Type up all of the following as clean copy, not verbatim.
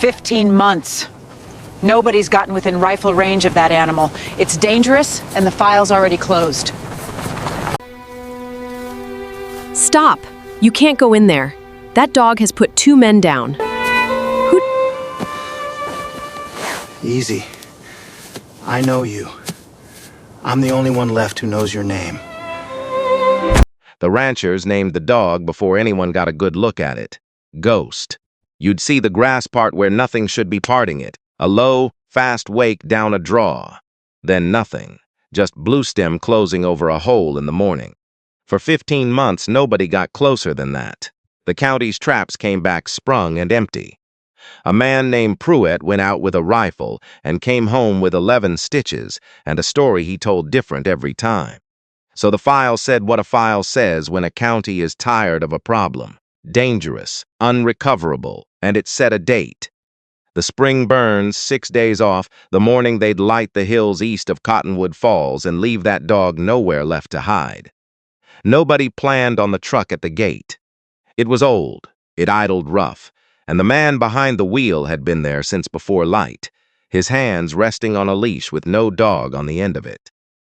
15 months. Nobody's gotten within rifle range of that animal. It's dangerous, and the file's already closed. Stop! You can't go in there. That dog has put 2 men down. Easy. I know you. I'm the only one left who knows your name. The ranchers named the dog before anyone got a good look at it. Ghost. You'd see the grass part where nothing should be parting it. A low, fast wake down a draw. Then nothing. Just blue stem closing over a hole in the morning. For 15 months, nobody got closer than that. The county's traps came back sprung and empty. A man named Pruitt went out with a rifle and came home with 11 stitches and a story he told different every time. So the file said what a file says when a county is tired of a problem. Dangerous, unrecoverable, and it set a date. The spring burns, 6 days off, the morning they'd light the hills east of Cottonwood Falls and leave that dog nowhere left to hide. Nobody planned on the truck at the gate. It was old, it idled rough, and the man behind the wheel had been there since before light, his hands resting on a leash with no dog on the end of it.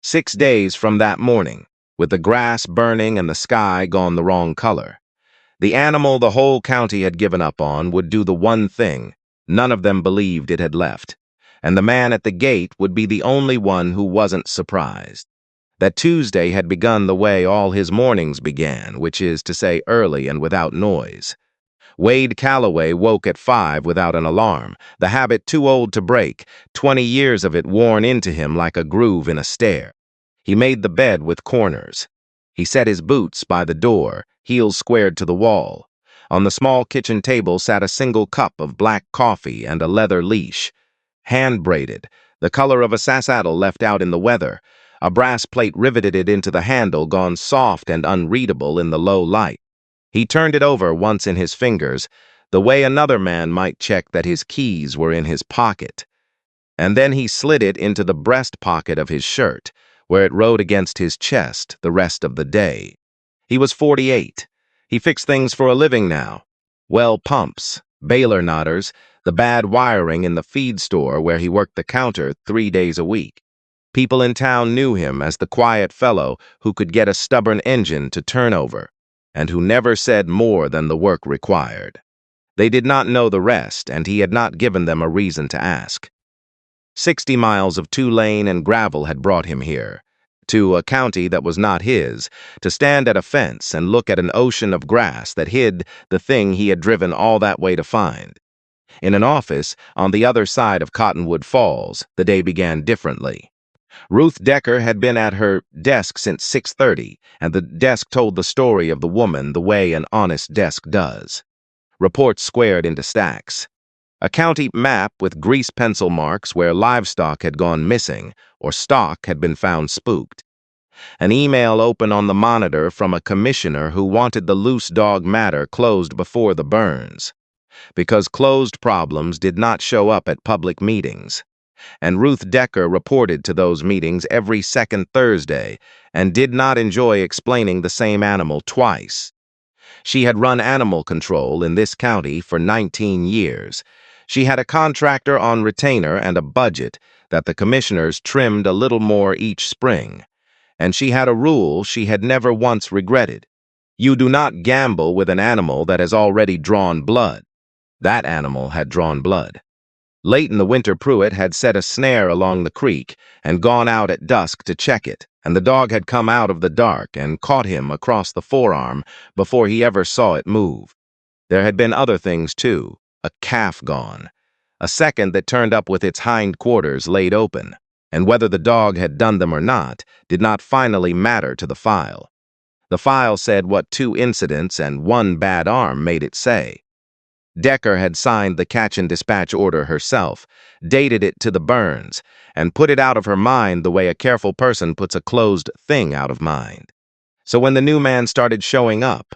6 days from that morning, with the grass burning and the sky gone the wrong color. The animal the whole county had given up on would do the one thing none of them believed it had left, and the man at the gate would be the only one who wasn't surprised. That Tuesday had begun the way all his mornings began, which is to say early and without noise. Wade Calloway woke at 5 without an alarm, the habit too old to break, 20 years of it worn into him like a groove in a stair. He made the bed with corners. He set his boots by the door, heels squared to the wall. On the small kitchen table sat a single cup of black coffee and a leather leash. Hand-braided, the color of a saddle left out in the weather, a brass plate riveted it into the handle gone soft and unreadable in the low light. He turned it over once in his fingers, the way another man might check that his keys were in his pocket. And then he slid it into the breast pocket of his shirt, where it rode against his chest the rest of the day. He was 48. He fixed things for a living now. Well pumps, baler knotters, the bad wiring in the feed store where he worked the counter 3 days a week. People in town knew him as the quiet fellow who could get a stubborn engine to turn over, and who never said more than the work required. They did not know the rest, and he had not given them a reason to ask. 60 miles of 2-lane and gravel had brought him here, to a county that was not his, to stand at a fence and look at an ocean of grass that hid the thing he had driven all that way to find. In an office on the other side of Cottonwood Falls, the day began differently. Ruth Decker had been at her desk since 6:30, and the desk told the story of the woman the way an honest desk does. Reports squared into stacks. A county map with grease pencil marks where livestock had gone missing or stock had been found spooked. An email open on the monitor from a commissioner who wanted the loose dog matter closed before the burns, because closed problems did not show up at public meetings. And Ruth Decker reported to those meetings every second Thursday and did not enjoy explaining the same animal twice. She had run animal control in this county for 19 years. She had a contractor on retainer and a budget that the commissioners trimmed a little more each spring. And she had a rule she had never once regretted. You do not gamble with an animal that has already drawn blood. That animal had drawn blood. Late in the winter, Pruitt had set a snare along the creek and gone out at dusk to check it, and the dog had come out of the dark and caught him across the forearm before he ever saw it move. There had been other things, too. A calf gone. A second that turned up with its hind quarters laid open, and whether the dog had done them or not did not finally matter to the file. The file said what 2 incidents and 1 bad arm made it say. Decker had signed the catch and dispatch order herself, dated it to the burns, and put it out of her mind the way a careful person puts a closed thing out of mind. So when the new man started showing up,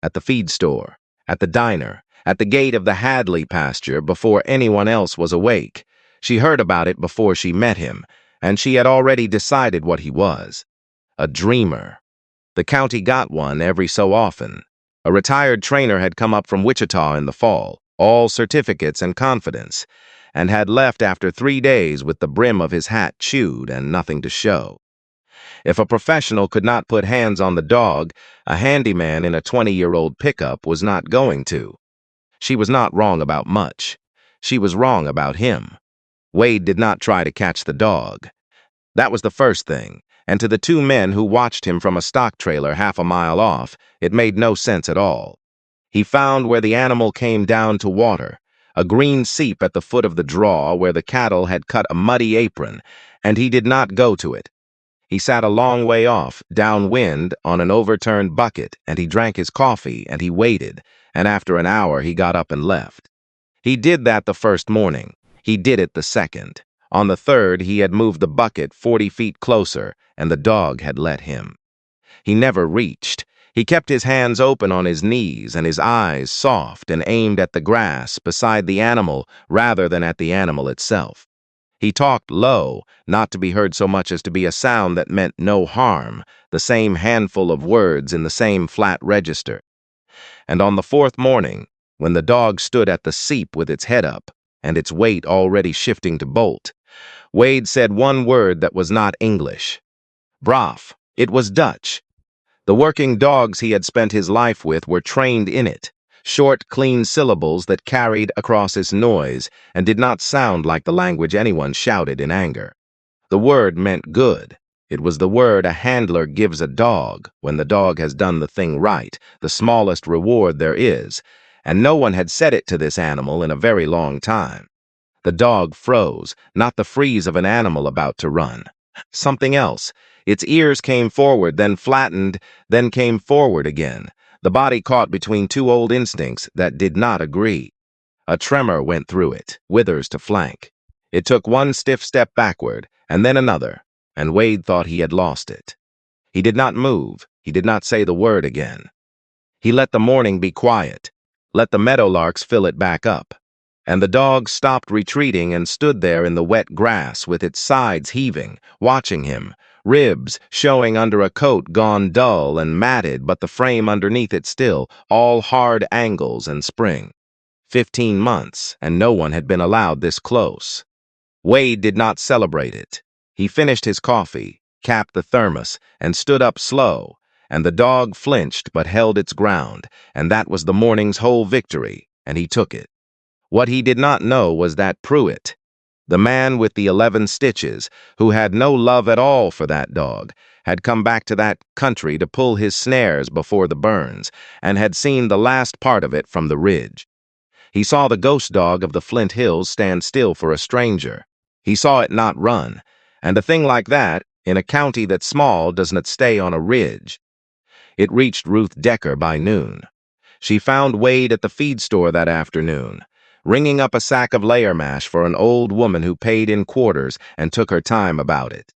at the feed store, at the diner, at the gate of the Hadley pasture before anyone else was awake, she heard about it before she met him, and she had already decided what he was. A dreamer. The county got one every so often. A retired trainer had come up from Wichita in the fall, all certificates and confidence, and had left after 3 days with the brim of his hat chewed and nothing to show. If a professional could not put hands on the dog, a handyman in a 20-year-old pickup was not going to. She was not wrong about much. She was wrong about him. Wade did not try to catch the dog. That was the first thing, and to the two men who watched him from a stock trailer half a mile off, it made no sense at all. He found where the animal came down to water, a green seep at the foot of the draw where the cattle had cut a muddy apron, and he did not go to it. He sat a long way off, downwind, on an overturned bucket, and he drank his coffee, and he waited, and after an hour he got up and left. He did that the first morning. He did it the second. On the third, he had moved the bucket 40 feet closer, and the dog had let him. He never reached. He kept his hands open on his knees and his eyes soft and aimed at the grass beside the animal rather than at the animal itself. He talked low, not to be heard so much as to be a sound that meant no harm, the same handful of words in the same flat register. And on the fourth morning, when the dog stood at the seep with its head up and its weight already shifting to bolt, Wade said one word that was not English. Braaf. It was Dutch. The working dogs he had spent his life with were trained in it, short, clean syllables that carried across its noise and did not sound like the language anyone shouted in anger. The word meant good. It was the word a handler gives a dog when the dog has done the thing right, the smallest reward there is, and no one had said it to this animal in a very long time. The dog froze, not the freeze of an animal about to run. Something else. Its ears came forward, then flattened, then came forward again. The body caught between two old instincts that did not agree. A tremor went through it, withers to flank. It took one stiff step backward, and then another, and Wade thought he had lost it. He did not move. He did not say the word again. He let the morning be quiet, let the meadowlarks fill it back up, and the dog stopped retreating and stood there in the wet grass with its sides heaving, watching him, ribs showing under a coat gone dull and matted, but the frame underneath it still, all hard angles and spring. 15 months, and no one had been allowed this close. Wade did not celebrate it. He finished his coffee, capped the thermos, and stood up slow, and the dog flinched but held its ground, and that was the morning's whole victory, and he took it. What he did not know was that Pruitt, the man with the 11 stitches, who had no love at all for that dog, had come back to that country to pull his snares before the burns, and had seen the last part of it from the ridge. He saw the ghost dog of the Flint Hills stand still for a stranger. He saw it not run, and a thing like that, in a county that's small, does not stay on a ridge. It reached Ruth Decker by noon. She found Wade at the feed store that afternoon, ringing up a sack of layer mash for an old woman who paid in quarters and took her time about it.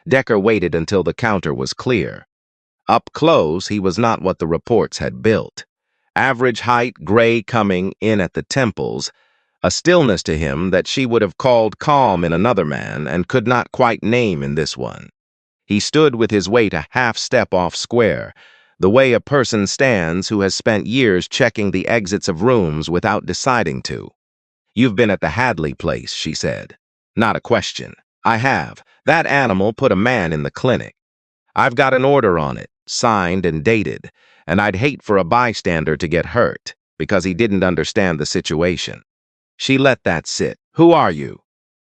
Decker waited until the counter was clear. Up close, he was not what the reports had built. Average height, gray coming in at the temples, a stillness to him that she would have called calm in another man and could not quite name in this one. He stood with his weight a half step off square, the way a person stands who has spent years checking the exits of rooms without deciding to. "You've been at the Hadley place," she said. "Not a question. I have. That animal put a man in the clinic. I've got an order on it, signed and dated, and I'd hate for a bystander to get hurt because he didn't understand the situation." She let that sit. "Who are you?"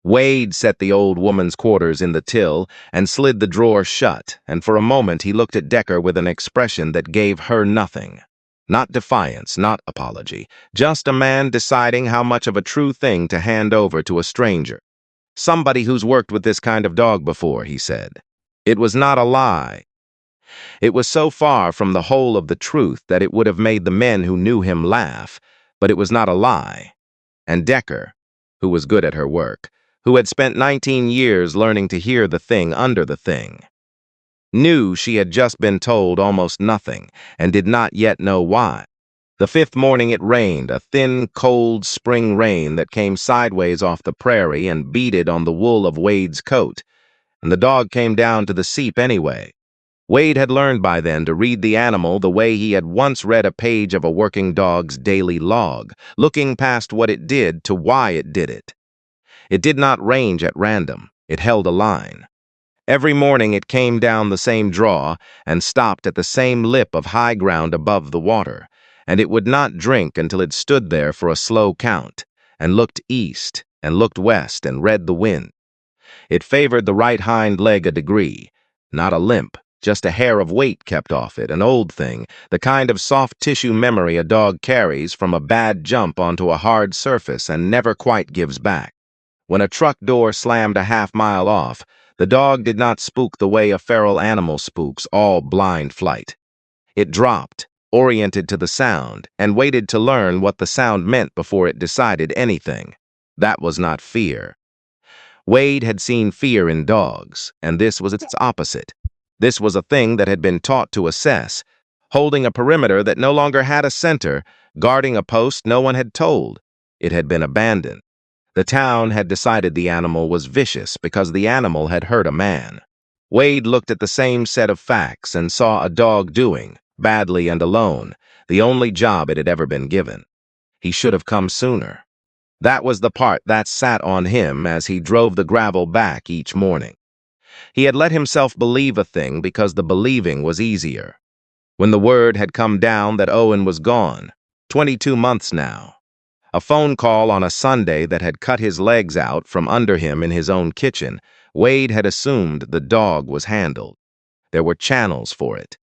Wade set the old woman's quarters in the till and slid the drawer shut, and for a moment he looked at Decker with an expression that gave her nothing. Not defiance, not apology, just a man deciding how much of a true thing to hand over to a stranger. "Somebody who's worked with this kind of dog before," he said. It was not a lie. It was so far from the whole of the truth that it would have made the men who knew him laugh, but it was not a lie. And Decker, who was good at her work, who had spent 19 years learning to hear the thing under the thing, knew she had just been told almost nothing and did not yet know why. The fifth morning it rained, a thin, cold spring rain that came sideways off the prairie and beaded on the wool of Wade's coat, and the dog came down to the seep anyway. Wade had learned by then to read the animal the way he had once read a page of a working dog's daily log, looking past what it did to why it did it. It did not range at random. It held a line. Every morning it came down the same draw and stopped at the same lip of high ground above the water, and it would not drink until it stood there for a slow count, and looked east, and looked west, and read the wind. It favored the right hind leg a degree, not a limp, just a hair of weight kept off it, an old thing, the kind of soft tissue memory a dog carries from a bad jump onto a hard surface and never quite gives back. When a truck door slammed a half-mile off, the dog did not spook the way a feral animal spooks, all blind flight. It dropped, oriented to the sound, and waited to learn what the sound meant before it decided anything. That was not fear. Wade had seen fear in dogs, and this was its opposite. This was a thing that had been taught to assess, holding a perimeter that no longer had a center, guarding a post no one had told. It had been abandoned. The town had decided the animal was vicious because the animal had hurt a man. Wade looked at the same set of facts and saw a dog doing, badly and alone, the only job it had ever been given. He should have come sooner. That was the part that sat on him as he drove the gravel back each morning. He had let himself believe a thing because the believing was easier. When the word had come down that Owen was gone, 22 months now, a phone call on a Sunday that had cut his legs out from under him in his own kitchen, Wade had assumed the dog was handled. There were channels for it.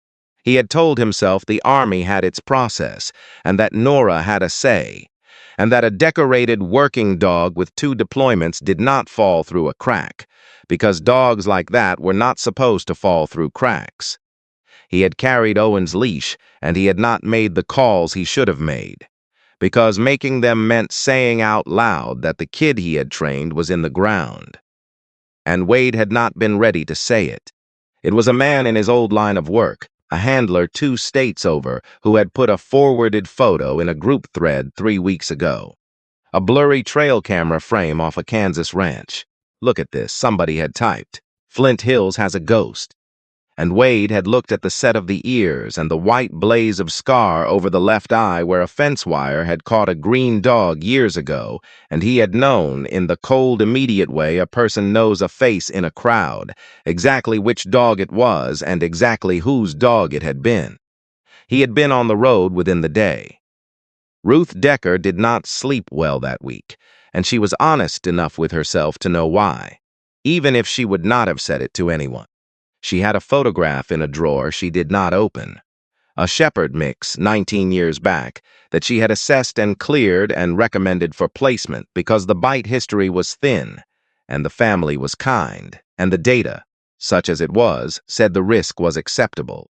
He had told himself the army had its process, and that Nora had a say, and that a decorated working dog with 2 deployments did not fall through a crack, because dogs like that were not supposed to fall through cracks. He had carried Owen's leash, and he had not made the calls he should have made, because making them meant saying out loud that the kid he had trained was in the ground. And Wade had not been ready to say it. It was a man in his old line of work, a handler 2 states over, who had put a forwarded photo in a group thread 3 weeks ago. A blurry trail camera frame off a Kansas ranch. Look at this, somebody had typed. Flint Hills has a ghost. And Wade had looked at the set of the ears and the white blaze of scar over the left eye where a fence wire had caught a green dog years ago, and he had known, in the cold, immediate way a person knows a face in a crowd, exactly which dog it was and exactly whose dog it had been. He had been on the road within the day. Ruth Decker did not sleep well that week, and she was honest enough with herself to know why, even if she would not have said it to anyone. She had a photograph in a drawer she did not open, a shepherd mix 19 years back that she had assessed and cleared and recommended for placement because the bite history was thin and the family was kind, and the data, such as it was, said the risk was acceptable.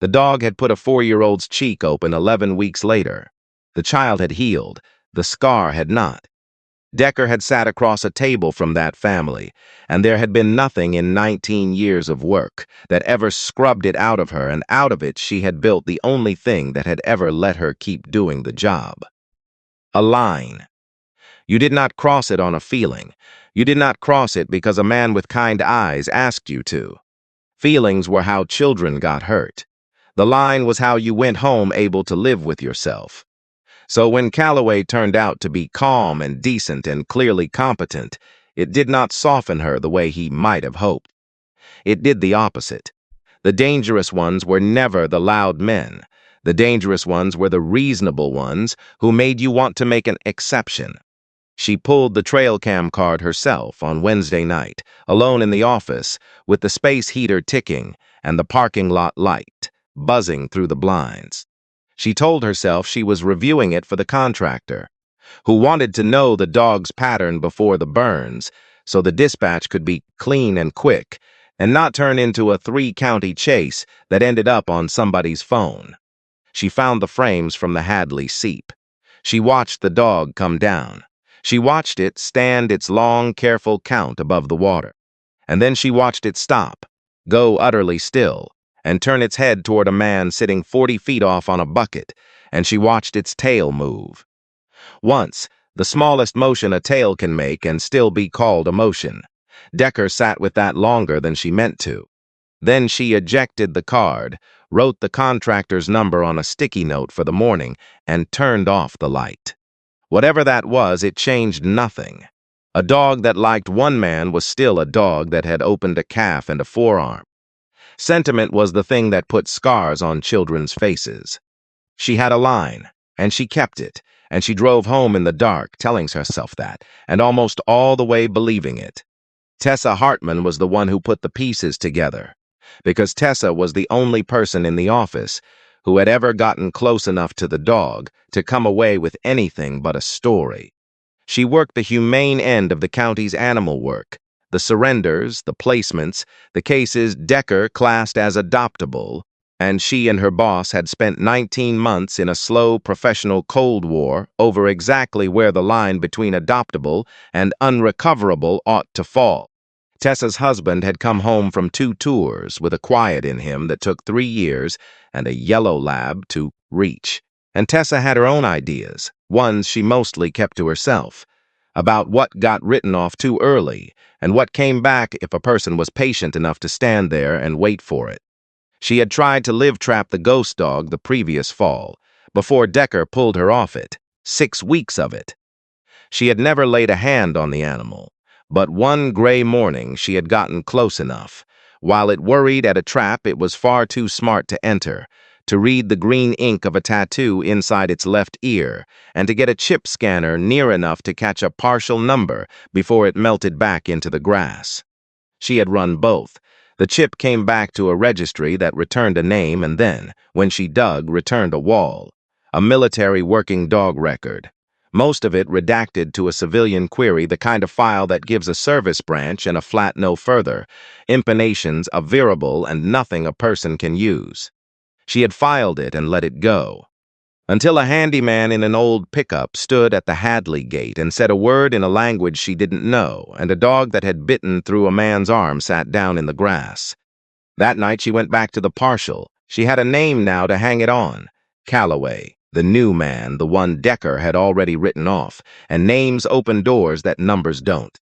The dog had put a 4-year-old's cheek open 11 weeks later. The child had healed, the scar had not. Decker had sat across a table from that family, and there had been nothing in 19 years of work that ever scrubbed it out of her, and out of it she had built the only thing that had ever let her keep doing the job. A line. You did not cross it on a feeling. You did not cross it because a man with kind eyes asked you to. Feelings were how children got hurt. The line was how you went home able to live with yourself. So when Calloway turned out to be calm and decent and clearly competent, it did not soften her the way he might have hoped. It did the opposite. The dangerous ones were never the loud men. The dangerous ones were the reasonable ones who made you want to make an exception. She pulled the trail cam card herself on Wednesday night, alone in the office, with the space heater ticking and the parking lot light buzzing through the blinds. She told herself she was reviewing it for the contractor, who wanted to know the dog's pattern before the burns, so the dispatch could be clean and quick, and not turn into a 3-county chase that ended up on somebody's phone. She found the frames from the Hadley seep. She watched the dog come down. She watched it stand its long, careful count above the water. And then she watched it stop, go utterly still, and turn its head toward a man sitting 40 feet off on a bucket, and she watched its tail move. Once, the smallest motion a tail can make and still be called a motion. Decker sat with that longer than she meant to. Then she ejected the card, wrote the contractor's number on a sticky note for the morning, and turned off the light. Whatever that was, it changed nothing. A dog that liked one man was still a dog that had opened a calf and a forearm. Sentiment was the thing that put scars on children's faces. She had a line, and she kept it, and she drove home in the dark, telling herself that, and almost all the way believing it. Tessa Hartman was the one who put the pieces together, because Tessa was the only person in the office who had ever gotten close enough to the dog to come away with anything but a story. She worked the humane end of the county's animal work, the surrenders, the placements, the cases Decker classed as adoptable, and she and her boss had spent 19 months in a slow professional Cold War over exactly where the line between adoptable and unrecoverable ought to fall. Tessa's husband had come home from 2 tours with a quiet in him that took 3 years and a yellow lab to reach. And Tessa had her own ideas, ones she mostly kept to herself, about what got written off too early and what came back if a person was patient enough to stand there and wait for it. She had tried to live-trap the ghost dog the previous fall, before Decker pulled her off it, 6 weeks of it. She had never laid a hand on the animal, but one gray morning she had gotten close enough. While it worried at a trap it was far too smart to enter, to read the green ink of a tattoo inside its left ear, and to get a chip scanner near enough to catch a partial number before it melted back into the grass. She had run both. The chip came back to a registry that returned a name and then, when she dug, returned a wall. A military working dog record. Most of it redacted to a civilian query, the kind of file that gives a service branch and a flat no further, impinations a variable and nothing a person can use. She had filed it and let it go. Until a handyman in an old pickup stood at the Hadley gate and said a word in a language she didn't know, and a dog that had bitten through a man's arm sat down in the grass. That night she went back to the partial. She had a name now to hang it on. Calloway, the new man, the one Decker had already written off, and names open doors that numbers don't.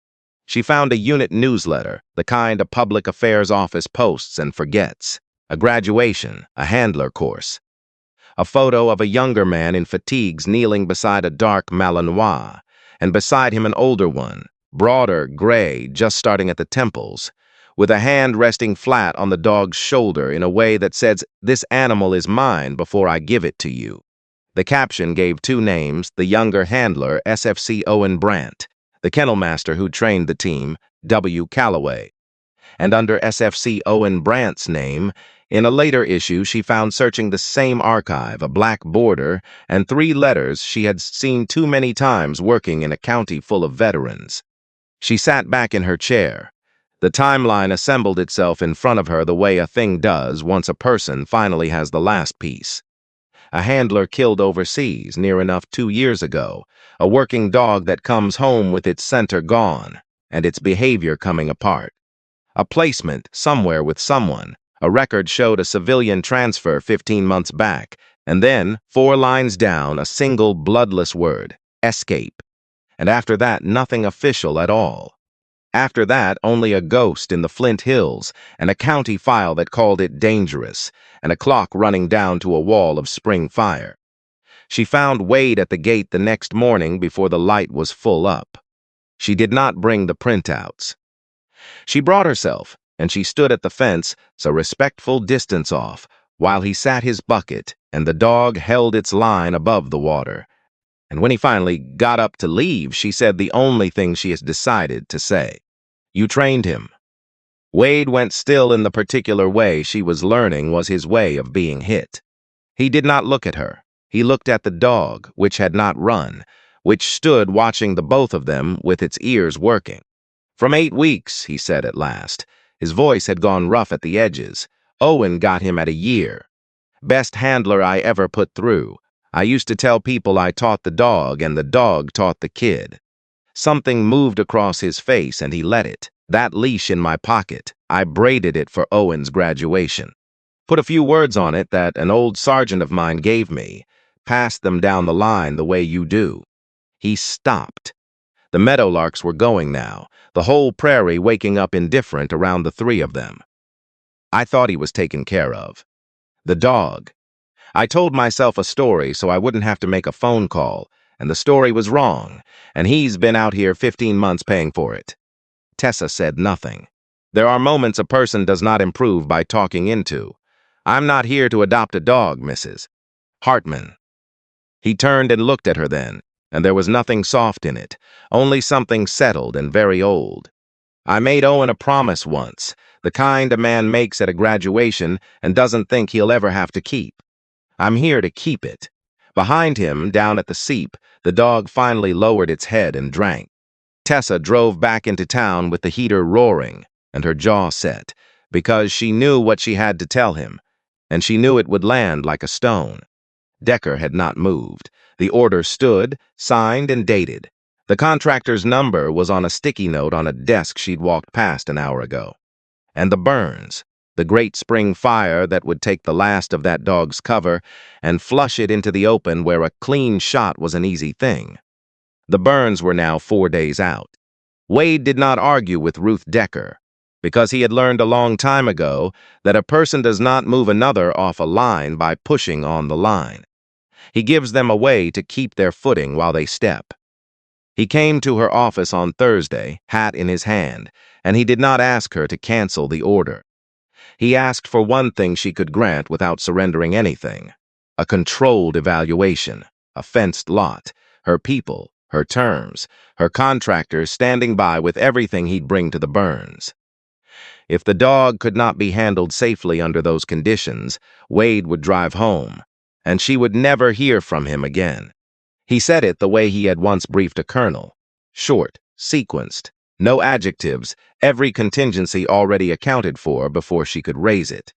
She found a unit newsletter, the kind a public affairs office posts and forgets. A graduation, a handler course. A photo of a younger man in fatigues kneeling beside a dark Malinois, and beside him an older one, broader, gray, just starting at the temples, with a hand resting flat on the dog's shoulder in a way that says, "This animal is mine before I give it to you." The caption gave 2 names, the younger handler, SFC Owen Brandt, the kennel master who trained the team, W. Calloway. And under SFC Owen Brandt's name, in a later issue she found searching the same archive a black border and 3 letters she had seen too many times working in a county full of veterans. She sat back in her chair. The timeline assembled itself in front of her the way a thing does once a person finally has the last piece. A handler killed overseas near enough 2 years ago, a working dog that comes home with its center gone and its behavior coming apart. A placement somewhere with someone. A record showed a civilian transfer 15 months back, and then, 4 lines down, a single bloodless word, escape. And after that, nothing official at all. After that, only a ghost in the Flint Hills, and a county file that called it dangerous, and a clock running down to a wall of spring fire. She found Wade at the gate the next morning before the light was full up. She did not bring the printouts. She brought herself, and she stood at the fence, a respectful distance off, while he sat his bucket, and the dog held its line above the water. And when he finally got up to leave, she said the only thing she has decided to say. "You trained him." Wade went still in the particular way she was learning was his way of being hit. He did not look at her. He looked at the dog, which had not run, which stood watching the both of them with its ears working. "From 8 weeks, he said at last. His voice had gone rough at the edges. Owen got him at a year. Best handler I ever put through. I used to tell people I taught the dog and the dog taught the kid." Something moved across his face and he let it. "That leash in my pocket. I braided it for Owen's graduation. Put a few words on it that an old sergeant of mine gave me. Passed them down the line the way you do." He stopped. The meadowlarks were going now, the whole prairie waking up indifferent around the 3 of them. I thought he was taken care of. The dog. I told myself a story so I wouldn't have to make a phone call, and the story was wrong, and he's been out here 15 months paying for it. Tessa said nothing. There are moments a person does not improve by talking into. I'm not here to adopt a dog, Mrs. Hartman. He turned and looked at her then, and there was nothing soft in it, only something settled and very old. I made Owen a promise once, the kind a man makes at a graduation and doesn't think he'll ever have to keep. I'm here to keep it. Behind him, down at the seep, the dog finally lowered its head and drank. Tessa drove back into town with the heater roaring and her jaw set, because she knew what she had to tell him, and she knew it would land like a stone. Decker had not moved. The order stood, signed and dated. The contractor's number was on a sticky note on a desk she'd walked past an hour ago. And the burns, the great spring fire that would take the last of that dog's cover and flush it into the open where a clean shot was an easy thing. The burns were now 4 days out. Wade did not argue with Ruth Decker, because he had learned a long time ago that a person does not move another off a line by pushing on the line. He gives them a way to keep their footing while they step. He came to her office on Thursday, hat in his hand, and he did not ask her to cancel the order. He asked for one thing she could grant without surrendering anything: a controlled evaluation, a fenced lot, her people, her terms, her contractors standing by with everything he'd bring to the burns. If the dog could not be handled safely under those conditions, Wade would drive home, and she would never hear from him again. He said it the way he had once briefed a colonel: short, sequenced, no adjectives, every contingency already accounted for before she could raise it.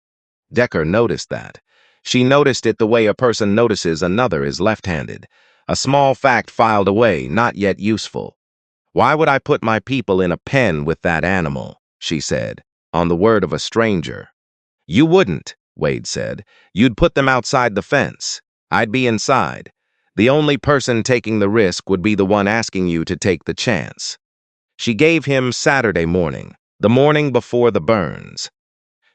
Decker noticed that. She noticed it the way a person notices another is left-handed, a small fact filed away, not yet useful. "Why would I put my people in a pen with that animal?" she said, on the word of a stranger. "You wouldn't," Wade said. "You'd put them outside the fence. I'd be inside. The only person taking the risk would be the one asking you to take the chance." She gave him Saturday morning, the morning before the burns.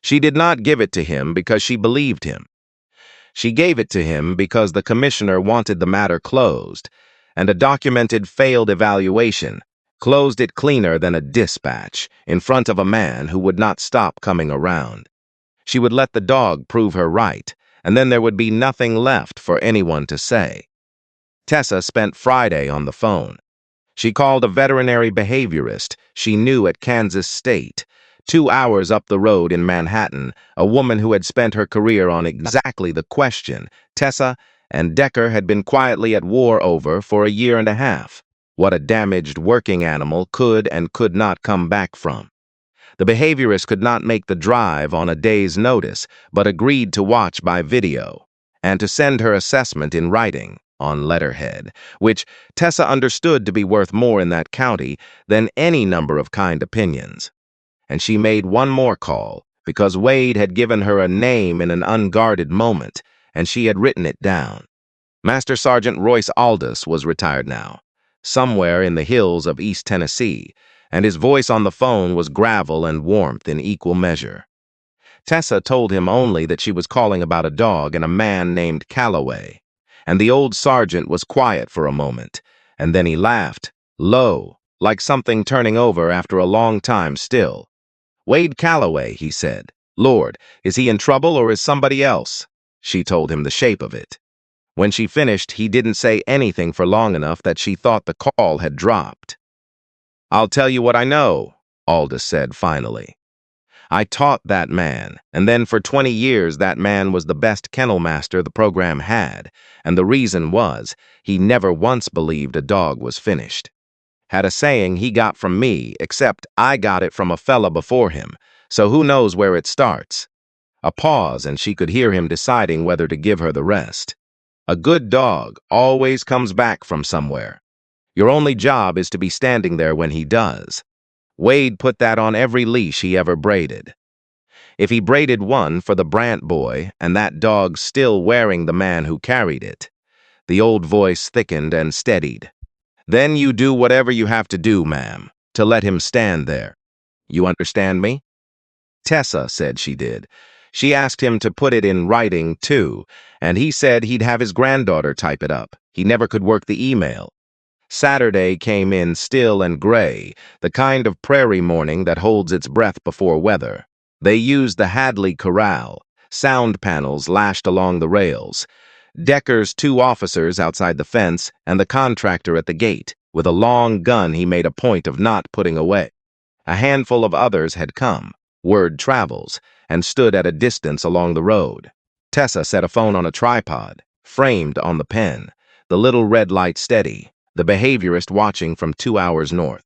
She did not give it to him because she believed him. She gave it to him because the commissioner wanted the matter closed, and a documented failed evaluation closed it cleaner than a dispatch in front of a man who would not stop coming around. She would let the dog prove her right, and then there would be nothing left for anyone to say. Tessa spent Friday on the phone. She called a veterinary behaviorist she knew at Kansas State, 2 hours up the road in Manhattan, a woman who had spent her career on exactly the question Tessa and Decker had been quietly at war over for a year and a half: what a damaged working animal could and could not come back from. The behaviorist could not make the drive on a day's notice, but agreed to watch by video and to send her assessment in writing, on letterhead, which Tessa understood to be worth more in that county than any number of kind opinions. And she made one more call, because Wade had given her a name in an unguarded moment, and she had written it down. Master Sergeant Royce Aldous was retired now, somewhere in the hills of East Tennessee, and his voice on the phone was gravel and warmth in equal measure. Tessa told him only that she was calling about a dog and a man named Calloway, and the old sergeant was quiet for a moment, and then he laughed, low, like something turning over after a long time still. "Wade Calloway," he said. "Lord, is he in trouble or is somebody else?" She told him the shape of it. When she finished, he didn't say anything for long enough that she thought the call had dropped. "I'll tell you what I know," Aldous said finally. "I taught that man, and then for 20 years that man was the best kennel master the program had, and the reason was he never once believed a dog was finished. Had a saying he got from me, except I got it from a fella before him, so who knows where it starts." A pause, and she could hear him deciding whether to give her the rest. "A good dog always comes back from somewhere. Your only job is to be standing there when he does." Wade put that on every leash he ever braided. If he braided one for the Brant boy, and that dog still wearing the man who carried it, the old voice thickened and steadied. "Then you do whatever you have to do, ma'am, to let him stand there. You understand me?" Tessa said she did. She asked him to put it in writing, too, and he said he'd have his granddaughter type it up. He never could work the email. Saturday came in still and gray, the kind of prairie morning that holds its breath before weather. They used the Hadley Corral, sound panels lashed along the rails, Decker's 2 officers outside the fence, and the contractor at the gate, with a long gun he made a point of not putting away. A handful of others had come, word travels, and stood at a distance along the road. Tessa set a phone on a tripod, framed on the pen, the little red light steady, the behaviorist watching from 2 hours north.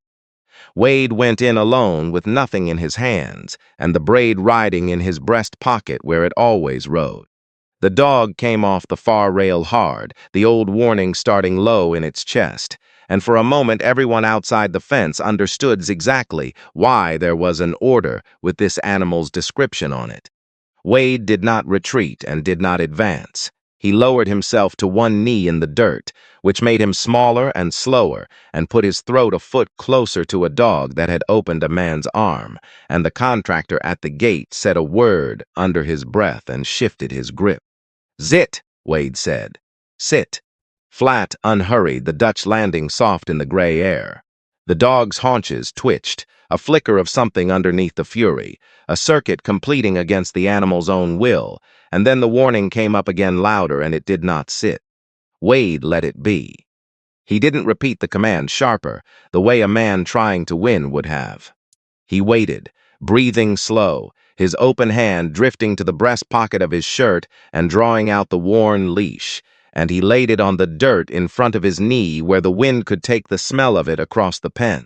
Wade went in alone with nothing in his hands, and the braid riding in his breast pocket where it always rode. The dog came off the far rail hard, the old warning starting low in its chest, and for a moment everyone outside the fence understood exactly why there was an order with this animal's description on it. Wade did not retreat and did not advance. He lowered himself to one knee in the dirt, which made him smaller and slower, and put his throat a foot closer to a dog that had opened a man's arm, and the contractor at the gate said a word under his breath and shifted his grip. "Zit," Wade said. "Sit." Flat, unhurried, the Dutch landing soft in the gray air. The dog's haunches twitched, a flicker of something underneath the fury, a circuit completing against the animal's own will, and then the warning came up again louder and it did not sit. Wade let it be. He didn't repeat the command sharper, the way a man trying to win would have. He waited, breathing slow, his open hand drifting to the breast pocket of his shirt and drawing out the worn leash, and he laid it on the dirt in front of his knee where the wind could take the smell of it across the pen.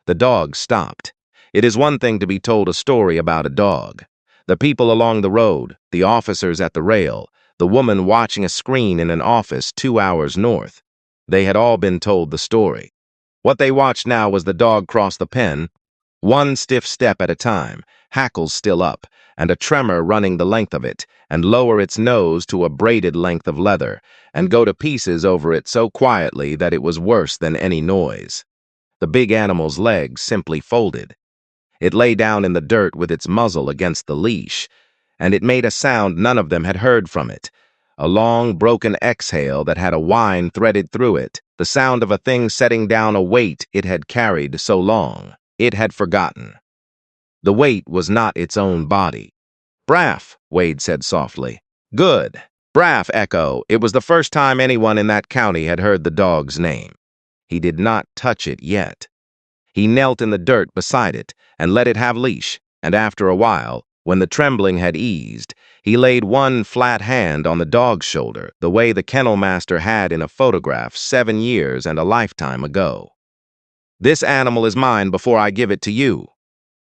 The dog stopped. It is one thing to be told a story about a dog. The people along the road, the officers at the rail, the woman watching a screen in an office 2 hours north. They had all been told the story. What they watched now was the dog cross the pen, one stiff step at a time, hackles still up, and a tremor running the length of it, and lower its nose to a braided length of leather, and go to pieces over it so quietly that it was worse than any noise. The big animal's legs simply folded. It lay down in the dirt with its muzzle against the leash, and it made a sound none of them had heard from it, a long, broken exhale that had a whine threaded through it, the sound of a thing setting down a weight it had carried so long. It had forgotten. The weight was not its own body. "Braff," Wade said softly. "Good. Braff, Echo." It was the first time anyone in that county had heard the dog's name. He did not touch it yet. He knelt in the dirt beside it and let it have leash, and after a while, when the trembling had eased, he laid one flat hand on the dog's shoulder, the way the kennel master had in a photograph 7 years and a lifetime ago. "This animal is mine before I give it to you."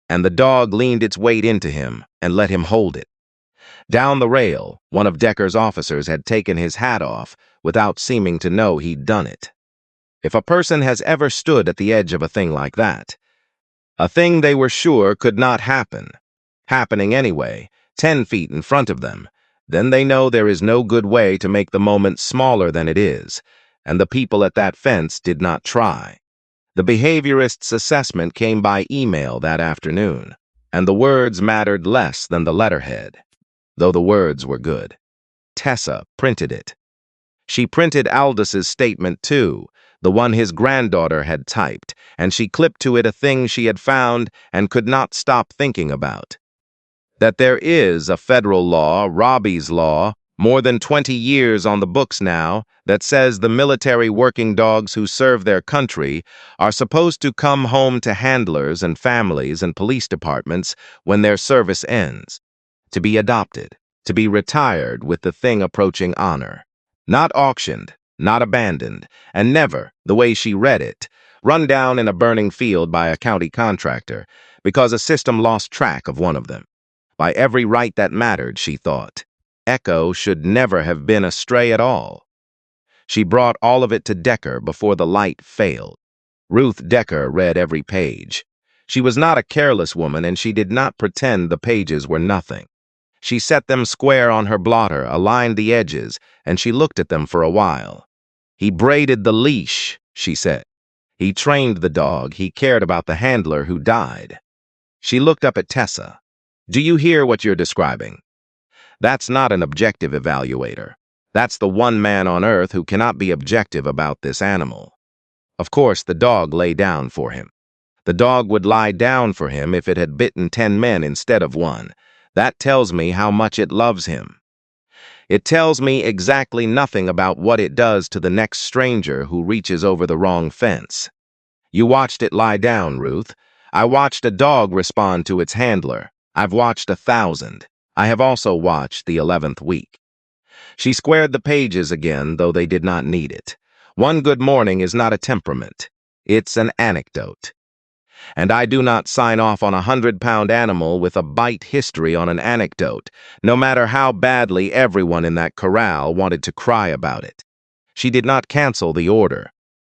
And the dog leaned its weight into him and let him hold it. Down the rail, one of Decker's officers had taken his hat off without seeming to know he'd done it. If a person has ever stood at the edge of a thing like that, a thing they were sure could not happen, happening anyway, 10 feet in front of them, then they know there is no good way to make the moment smaller than it is, and the people at that fence did not try. The behaviorist's assessment came by email that afternoon, and the words mattered less than the letterhead, though the words were good. Tessa printed it. She printed Aldous' statement too, the one his granddaughter had typed, and she clipped to it a thing she had found and could not stop thinking about. That there is a federal law, Robbie's Law, more than 20 years on the books now, that says the military working dogs who serve their country are supposed to come home to handlers and families and police departments when their service ends, to be adopted, to be retired with the thing approaching honor. Not auctioned, not abandoned, and never, the way she read it, run down in a burning field by a county contractor because a system lost track of one of them. By every right that mattered, she thought, Echo should never have been a stray at all. She brought all of it to Decker before the light failed. Ruth Decker read every page. She was not a careless woman, and she did not pretend the pages were nothing. She set them square on her blotter, aligned the edges, and she looked at them for a while. "He braided the leash," she said. "He trained the dog. He cared about the handler who died." She looked up at Tessa. Do you hear what you're describing? That's not an objective evaluator. That's the one man on Earth who cannot be objective about this animal. Of course, the dog lay down for him. The dog would lie down for him if it had bitten 10 men instead of one. That tells me how much it loves him. It tells me exactly nothing about what it does to the next stranger who reaches over the wrong fence. You watched it lie down, Ruth. I watched a dog respond to its handler. I've watched 1,000. I have also watched the 11th week. She squared the pages again, though they did not need it. One good morning is not a temperament. It's an anecdote. And I do not sign off on a 100-pound animal with a bite history on an anecdote, no matter how badly everyone in that corral wanted to cry about it. She did not cancel the order.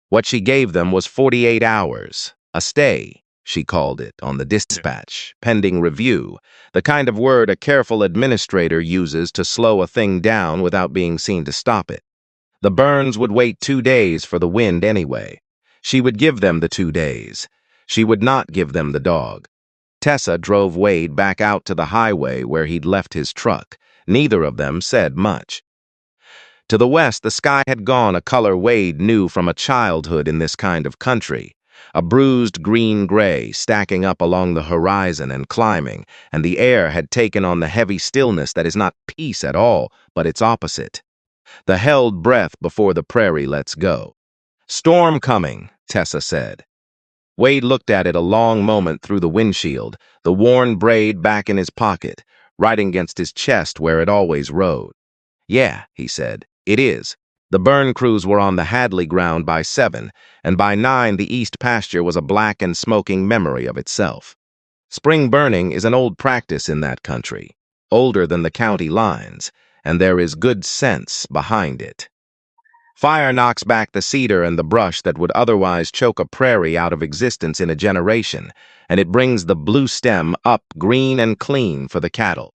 What she gave them was 48 hours, a stay, she called it on the dispatch, pending review, the kind of word a careful administrator uses to slow a thing down without being seen to stop it. The Burns would wait 2 days for the wind anyway. She would give them the 2 days. She would not give them the dog. Tessa drove Wade back out to the highway where he'd left his truck. Neither of them said much. To the west, the sky had gone a color Wade knew from a childhood in this kind of country. A bruised green-gray stacking up along the horizon and climbing, and the air had taken on the heavy stillness that is not peace at all, but its opposite. The held breath before the prairie lets go. "Storm coming," Tessa said. Wade looked at it a long moment through the windshield, the worn braid back in his pocket, right against his chest where it always rode. "Yeah," he said, "it is." The burn crews were on the Hadley ground by 7, and by 9 the east pasture was a black and smoking memory of itself. Spring burning is an old practice in that country, older than the county lines, and there is good sense behind it. Fire knocks back the cedar and the brush that would otherwise choke a prairie out of existence in a generation, and it brings the blue stem up green and clean for the cattle.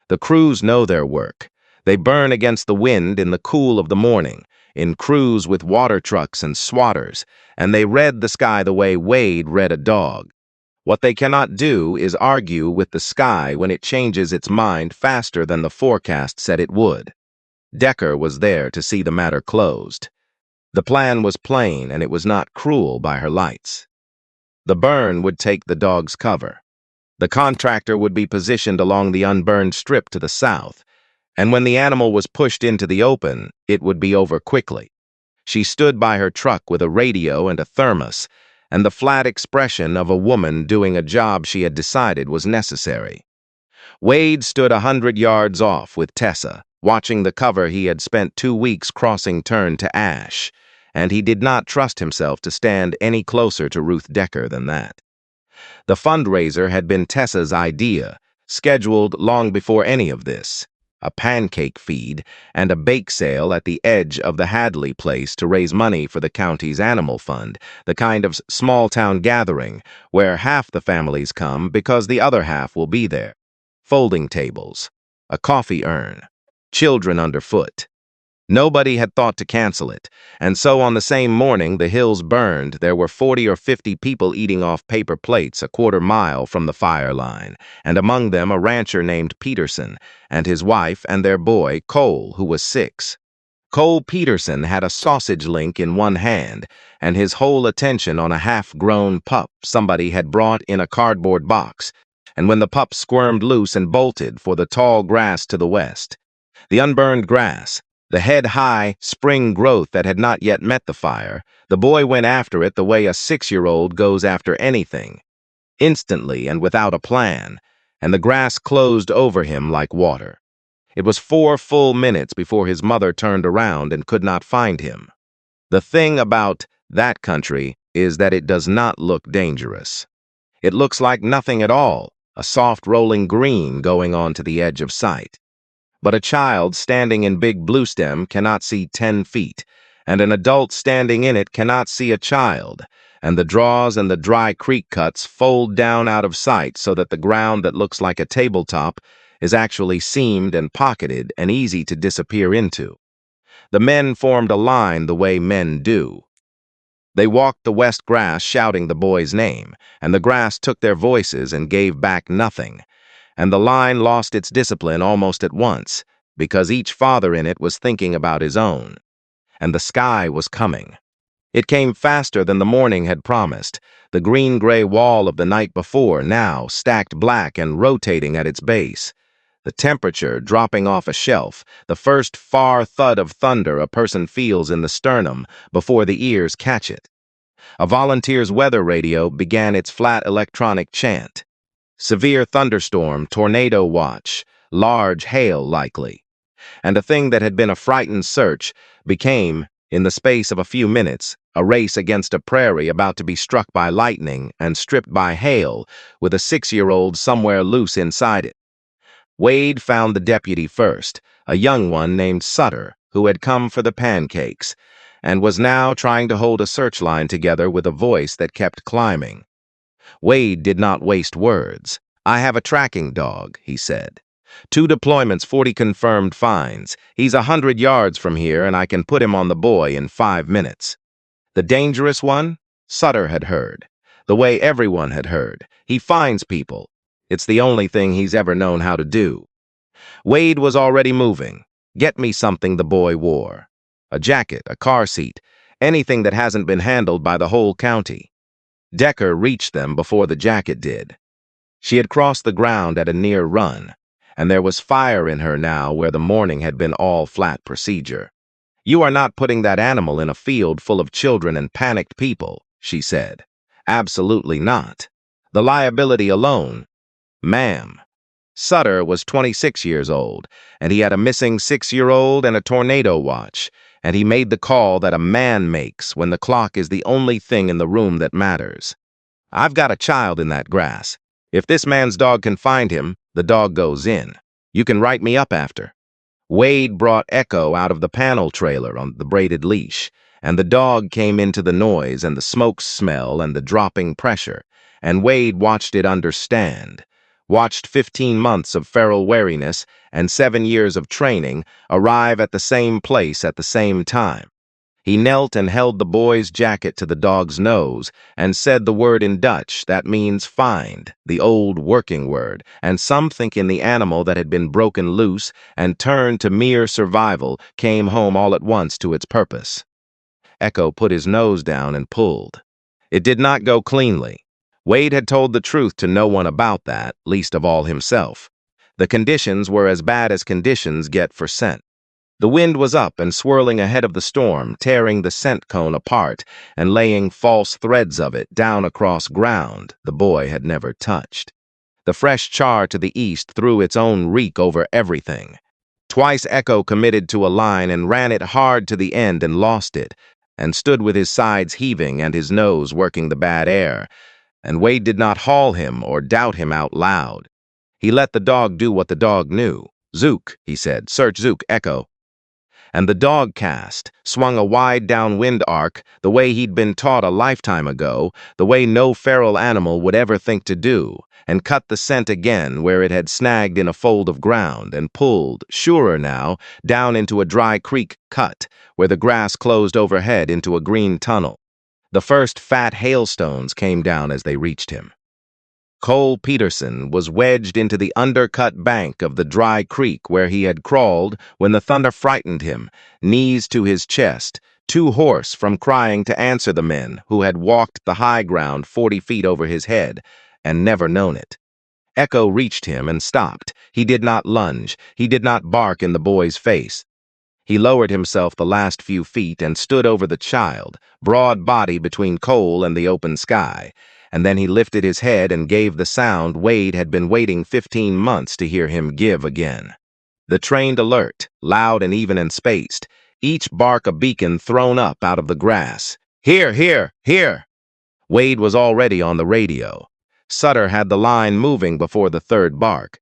The crews know their work. They burn against the wind in the cool of the morning, in crews with water trucks and swatters, and they read the sky the way Wade read a dog. What they cannot do is argue with the sky when it changes its mind faster than the forecast said it would. Decker was there to see the matter closed. The plan was plain, and it was not cruel by her lights. The burn would take the dog's cover. The contractor would be positioned along the unburned strip to the south, and when the animal was pushed into the open, it would be over quickly. She stood by her truck with a radio and a thermos, and the flat expression of a woman doing a job she had decided was necessary. Wade stood 100 yards off with Tessa, watching the cover he had spent 2 weeks crossing turn to ash, and he did not trust himself to stand any closer to Ruth Decker than that. The fundraiser had been Tessa's idea, scheduled long before any of this. A pancake feed and a bake sale at the edge of the Hadley place to raise money for the county's animal fund, the kind of small-town gathering where half the families come because the other half will be there. Folding tables, a coffee urn, children underfoot. Nobody had thought to cancel it, and so on the same morning the hills burned, there were 40 or 50 people eating off paper plates a quarter-mile from the fire line, and among them a rancher named Peterson, and his wife and their boy, Cole, who was 6. Cole Peterson had a sausage link in one hand, and his whole attention on a half-grown pup somebody had brought in a cardboard box, and when the pup squirmed loose and bolted for the tall grass to the west. The unburned grass, the head-high spring growth that had not yet met the fire, the boy went after it the way a 6-year-old goes after anything, instantly and without a plan, and the grass closed over him like water. It was 4 full minutes before his mother turned around and could not find him. The thing about that country is that it does not look dangerous. It looks like nothing at all, a soft rolling green going on to the edge of sight. But a child standing in Big Bluestem cannot see 10 feet, and an adult standing in it cannot see a child, and the draws and the dry creek cuts fold down out of sight so that the ground that looks like a tabletop is actually seamed and pocketed and easy to disappear into. The men formed a line the way men do. They walked the west grass shouting the boy's name, and the grass took their voices and gave back nothing. and the line lost its discipline almost at once, because each father in it was thinking about his own. And the sky was coming. It came faster than the morning had promised, the green-gray wall of the night before now stacked black and rotating at its base. The temperature dropping off a shelf, the first far thud of thunder a person feels in the sternum before the ears catch it. A volunteer's weather radio began its flat electronic chant. Severe thunderstorm, tornado watch, large hail likely. And a thing that had been a frightened search became, in the space of a few minutes, a race against a prairie about to be struck by lightning and stripped by hail, with a 6-year-old somewhere loose inside it. Wade found the deputy first, a young one named Sutter, who had come for the pancakes, and was now trying to hold a search line together with a voice that kept climbing. Wade did not waste words. "I have a tracking dog," he said. "2 deployments, 40 confirmed finds. He's 100 yards from here, and I can put him on the boy in 5 minutes." The dangerous one? Sutter had heard. The way everyone had heard. He finds people. It's the only thing he's ever known how to do. Wade was already moving. Get me something the boy wore. A jacket, a car seat, anything that hasn't been handled by the whole county. Decker reached them before the jacket did. She had crossed the ground at a near run, and there was fire in her now where the morning had been all flat procedure. "You are not putting that animal in a field full of children and panicked people," she said. "Absolutely not. The liability alone." "Ma'am." Sutter was 26 years old, and he had a missing 6-year-old and a tornado watch, and he made the call that a man makes when the clock is the only thing in the room that matters. "I've got a child in that grass. If this man's dog can find him, the dog goes in. You can write me up after." Wade brought Echo out of the panel trailer on the braided leash, and the dog came into the noise and the smoke smell and the dropping pressure, and Wade watched it understand. Watched 15 months of feral wariness and 7 years of training arrive at the same place at the same time. He knelt and held the boy's jacket to the dog's nose and said the word in Dutch that means find, the old working word, and something in the animal that had been broken loose and turned to mere survival came home all at once to its purpose. Echo put his nose down and pulled. It did not go cleanly. Wade had told the truth to no one about that, least of all himself. The conditions were as bad as conditions get for scent. The wind was up and swirling ahead of the storm, tearing the scent cone apart and laying false threads of it down across ground the boy had never touched. The fresh char to the east threw its own reek over everything. Twice Echo committed to a line and ran it hard to the end and lost it, and stood with his sides heaving and his nose working the bad air, and Wade did not haul him or doubt him out loud. He let the dog do what the dog knew. "Zook," he said. "Search Zook, Echo." And the dog cast, swung a wide downwind arc, the way he'd been taught a lifetime ago, the way no feral animal would ever think to do, and cut the scent again where it had snagged in a fold of ground, and pulled, surer now, down into a dry creek cut, where the grass closed overhead into a green tunnel. The first fat hailstones came down as they reached him. Cole Peterson was wedged into the undercut bank of the dry creek where he had crawled when the thunder frightened him, knees to his chest, too hoarse from crying to answer the men who had walked the high ground 40 feet over his head and never known it. Echo reached him and stopped. He did not lunge. He did not bark in the boy's face. He lowered himself the last few feet and stood over the child, broad body between Cole and the open sky, and then he lifted his head and gave the sound Wade had been waiting 15 months to hear him give again. The trained alert, loud and even and spaced, each bark a beacon thrown up out of the grass. "Here, here, here!" Wade was already on the radio. Sutter had the line moving before the third bark.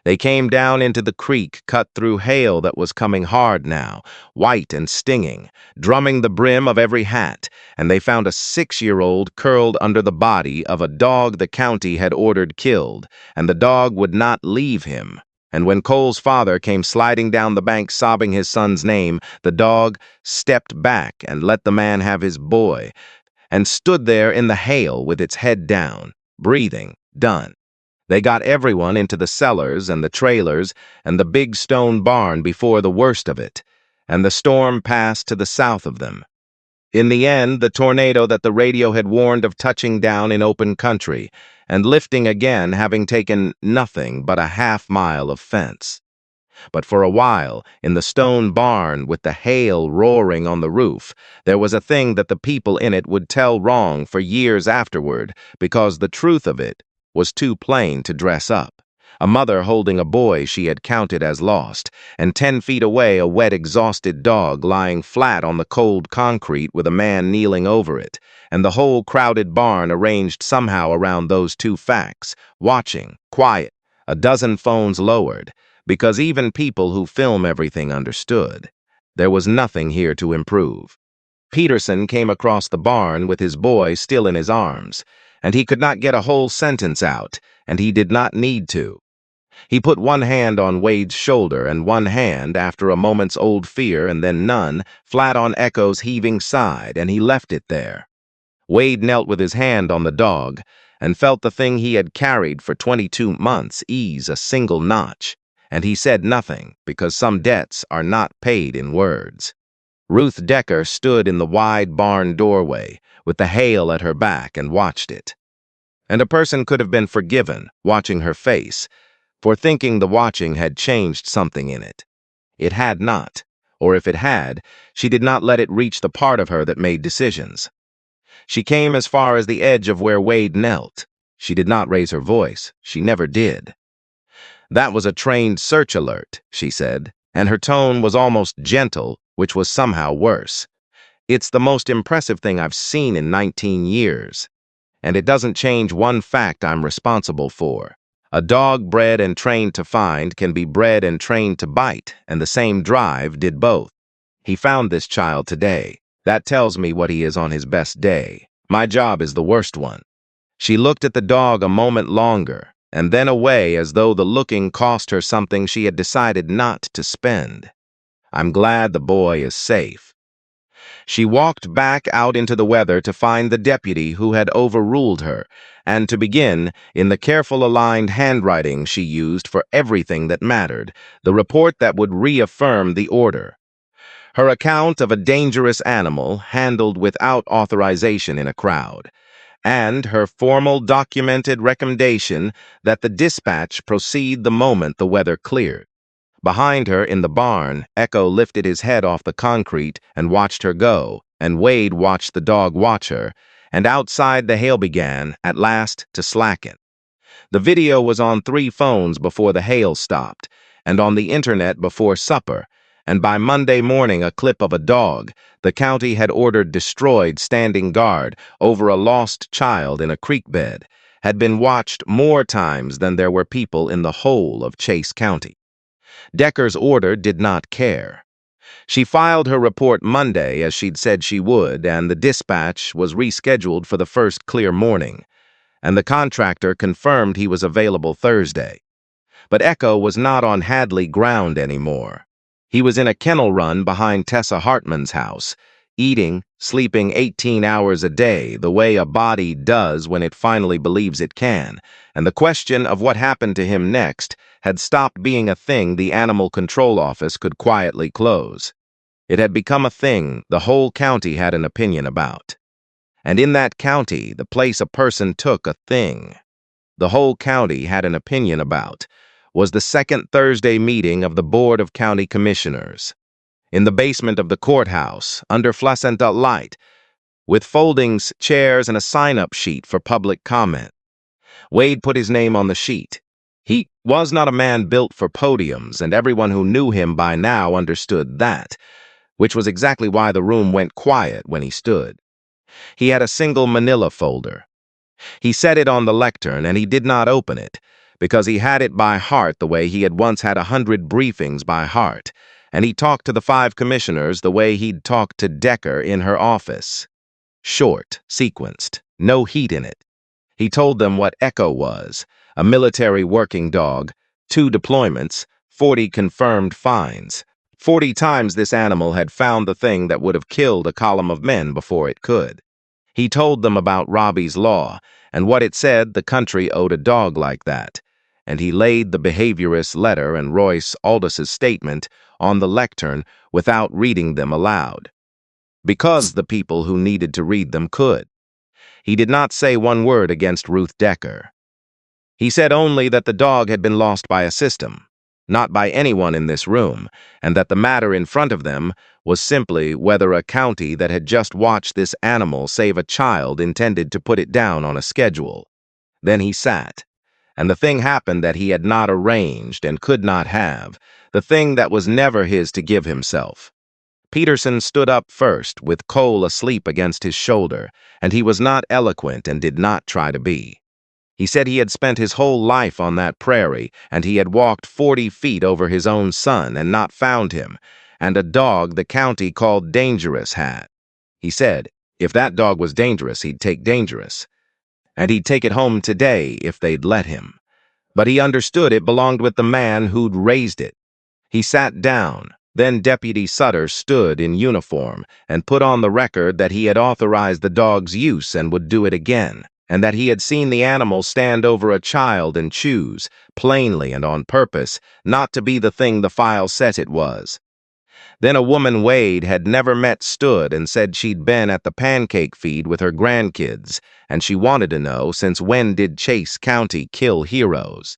They came down into the creek, cut through hail that was coming hard now, white and stinging, drumming the brim of every hat, and they found a 6-year-old curled under the body of a dog the county had ordered killed, and the dog would not leave him. And when Cole's father came sliding down the bank sobbing his son's name, the dog stepped back and let the man have his boy, and stood there in the hail with its head down, breathing, done. They got everyone into the cellars and the trailers and the big stone barn before the worst of it, and the storm passed to the south of them. In the end, the tornado that the radio had warned of touching down in open country and lifting again, having taken nothing but a half-mile of fence. But for a while, in the stone barn with the hail roaring on the roof, there was a thing that the people in it would tell wrong for years afterward because the truth of it was too plain to dress up. A mother holding a boy she had counted as lost, and 10 feet away a wet, exhausted dog lying flat on the cold concrete with a man kneeling over it, and the whole crowded barn arranged somehow around those two facts, watching, quiet, a dozen phones lowered, because even people who film everything understood. There was nothing here to improve. Peterson came across the barn with his boy still in his arms, and he could not get a whole sentence out, and he did not need to. He put one hand on Wade's shoulder and one hand, after a moment's old fear and then none, flat on Echo's heaving side, and he left it there. Wade knelt with his hand on the dog and felt the thing he had carried for 22 months ease a single notch, and he said nothing because some debts are not paid in words. Ruth Decker stood in the wide barn doorway with the hail at her back and watched it. And a person could have been forgiven, watching her face, for thinking the watching had changed something in it. It had not, or if it had, she did not let it reach the part of her that made decisions. She came as far as the edge of where Wade knelt. She did not raise her voice. She never did. "That was a trained search alert," she said, and her tone was almost gentle, which was somehow worse. "It's the most impressive thing I've seen in 19 years. And it doesn't change one fact I'm responsible for. A dog bred and trained to find can be bred and trained to bite, and the same drive did both. He found this child today. That tells me what he is on his best day. My job is the worst one." She looked at the dog a moment longer, and then away as though the looking cost her something she had decided not to spend. "I'm glad the boy is safe." She walked back out into the weather to find the deputy who had overruled her, and to begin, in the careful aligned handwriting she used for everything that mattered, the report that would reaffirm the order. Her account of a dangerous animal handled without authorization in a crowd, and her formal documented recommendation that the dispatch proceed the moment the weather cleared. Behind her in the barn, Echo lifted his head off the concrete and watched her go, and Wade watched the dog watch her, and outside the hail began, at last, to slacken. The video was on 3 phones before the hail stopped, and on the internet before supper, and by Monday morning a clip of a dog the county had ordered destroyed standing guard over a lost child in a creek bed had been watched more times than there were people in the whole of Chase County. Decker's order did not care. She filed her report Monday as she'd said she would, and the dispatch was rescheduled for the first clear morning, and the contractor confirmed he was available Thursday. But Echo was not on Hadley ground anymore. He was in a kennel run behind Tessa Hartman's house, eating, sleeping 18 hours a day, the way a body does when it finally believes it can, and the question of what happened to him next had stopped being a thing the Animal Control Office could quietly close. It had become a thing the whole county had an opinion about. And in that county, the place a person took a thing the whole county had an opinion about was the second Thursday meeting of the Board of County Commissioners. In the basement of the courthouse, under fluorescent light, with foldings, chairs, and a sign-up sheet for public comment. Wade put his name on the sheet. He was not a man built for podiums, and everyone who knew him by now understood that, which was exactly why the room went quiet when he stood. He had a single manila folder. He set it on the lectern, and he did not open it, because he had it by heart the way he had once had 100 briefings by heart, and he talked to the 5 commissioners the way he'd talked to Decker in her office. Short, sequenced, no heat in it. He told them what Echo was, a military working dog, 2 deployments, 40 confirmed fines. 40 times this animal had found the thing that would have killed a column of men before it could. He told them about Robbie's law and what it said the country owed a dog like that, and he laid the behaviorist's letter and Royce Aldous' statement on the lectern without reading them aloud, because the people who needed to read them could. He did not say one word against Ruth Decker. He said only that the dog had been lost by a system, not by anyone in this room, and that the matter in front of them was simply whether a county that had just watched this animal save a child intended to put it down on a schedule. Then he sat, and the thing happened that he had not arranged and could not have, the thing that was never his to give himself. Peterson stood up first, with Cole asleep against his shoulder, and he was not eloquent and did not try to be. He said he had spent his whole life on that prairie, and he had walked 40 feet over his own son and not found him, and a dog the county called Dangerous had. He said, if that dog was dangerous, he'd take Dangerous. And he'd take it home today if they'd let him. But he understood it belonged with the man who'd raised it. He sat down. Then Deputy Sutter stood in uniform and put on the record that he had authorized the dog's use and would do it again, and that he had seen the animal stand over a child and choose, plainly and on purpose, not to be the thing the file said it was. Then a woman Wade had never met stood and said she'd been at the pancake feed with her grandkids, and she wanted to know since when did Chase County kill heroes.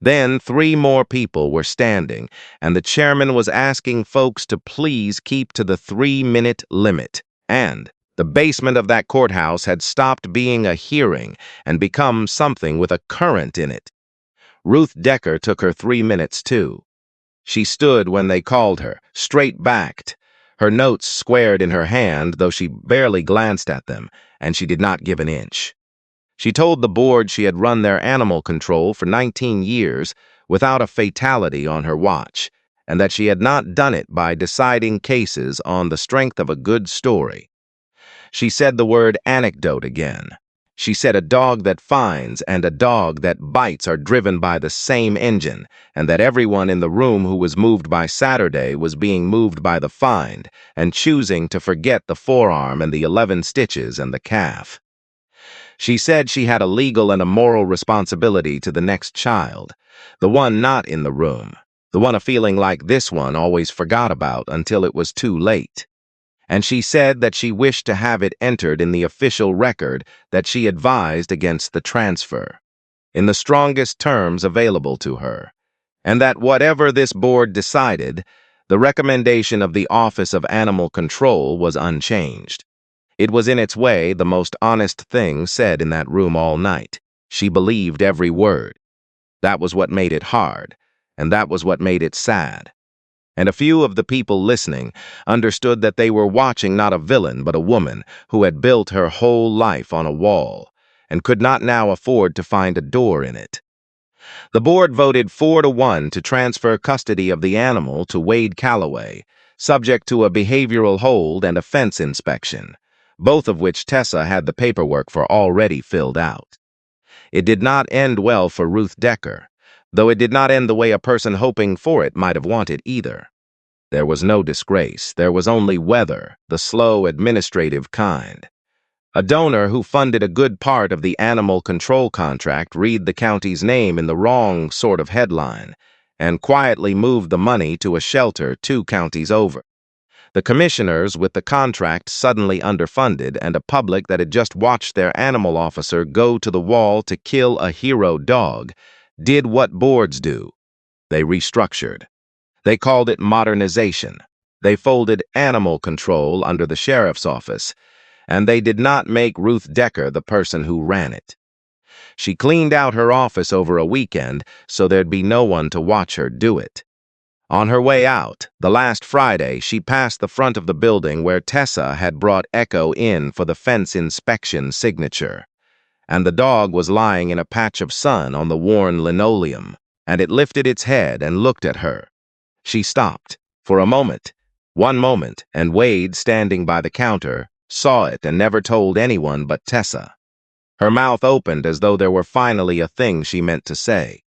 Then 3 more people were standing, and the chairman was asking folks to please keep to the 3-minute limit, and the basement of that courthouse had stopped being a hearing and become something with a current in it. Ruth Decker took her 3 minutes, too. She stood when they called her, straight-backed, her notes squared in her hand, though she barely glanced at them, and she did not give an inch. She told the board she had run their animal control for 19 years without a fatality on her watch, and that she had not done it by deciding cases on the strength of a good story. She said the word anecdote again. She said a dog that finds and a dog that bites are driven by the same engine, and that everyone in the room who was moved by Saturday was being moved by the find and choosing to forget the forearm and the 11 stitches and the calf. She said she had a legal and a moral responsibility to the next child, the one not in the room, the one a feeling like this one always forgot about until it was too late. And she said that she wished to have it entered in the official record that she advised against the transfer, in the strongest terms available to her, and that whatever this board decided, the recommendation of the Office of Animal Control was unchanged. It was in its way the most honest thing said in that room all night. She believed every word. That was what made it hard, and that was what made it sad. And a few of the people listening understood that they were watching not a villain but a woman who had built her whole life on a wall and could not now afford to find a door in it. The board voted 4-1 to transfer custody of the animal to Wade Calloway, subject to a behavioral hold and a fence inspection, both of which Tessa had the paperwork for already filled out. It did not end well for Ruth Decker, though it did not end the way a person hoping for it might have wanted either. There was no disgrace, there was only weather, the slow administrative kind. A donor who funded a good part of the animal control contract read the county's name in the wrong sort of headline and quietly moved the money to a shelter 2 counties over. The commissioners, with the contract suddenly underfunded and a public that had just watched their animal officer go to the wall to kill a hero dog, did what boards do. They restructured. They called it modernization. They folded animal control under the sheriff's office, and they did not make Ruth Decker the person who ran it. She cleaned out her office over a weekend so there'd be no one to watch her do it. On her way out, the last Friday, she passed the front of the building where Tessa had brought Echo in for the fence inspection signature, and the dog was lying in a patch of sun on the worn linoleum, and it lifted its head and looked at her. She stopped, for a moment, one moment, and Wade, standing by the counter, saw it and never told anyone but Tessa. Her mouth opened as though there were finally a thing she meant to say.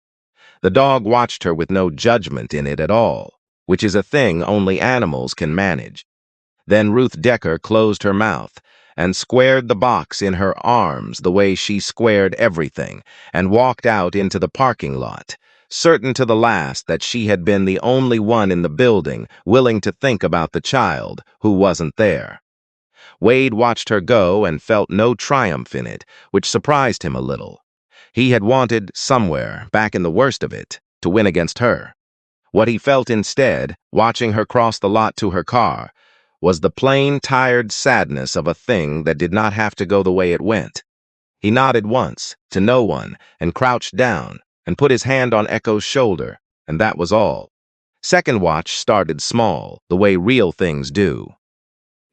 The dog watched her with no judgment in it at all, which is a thing only animals can manage. Then Ruth Decker closed her mouth, and squared the box in her arms the way she squared everything, and walked out into the parking lot, certain to the last that she had been the only one in the building willing to think about the child who wasn't there. Wade watched her go and felt no triumph in it, which surprised him a little. He had wanted, somewhere, back in the worst of it, to win against her. What he felt instead, watching her cross the lot to her car, was the plain, tired sadness of a thing that did not have to go the way it went. He nodded once, to no one, and crouched down, and put his hand on Echo's shoulder, and that was all. Second watch started small, the way real things do.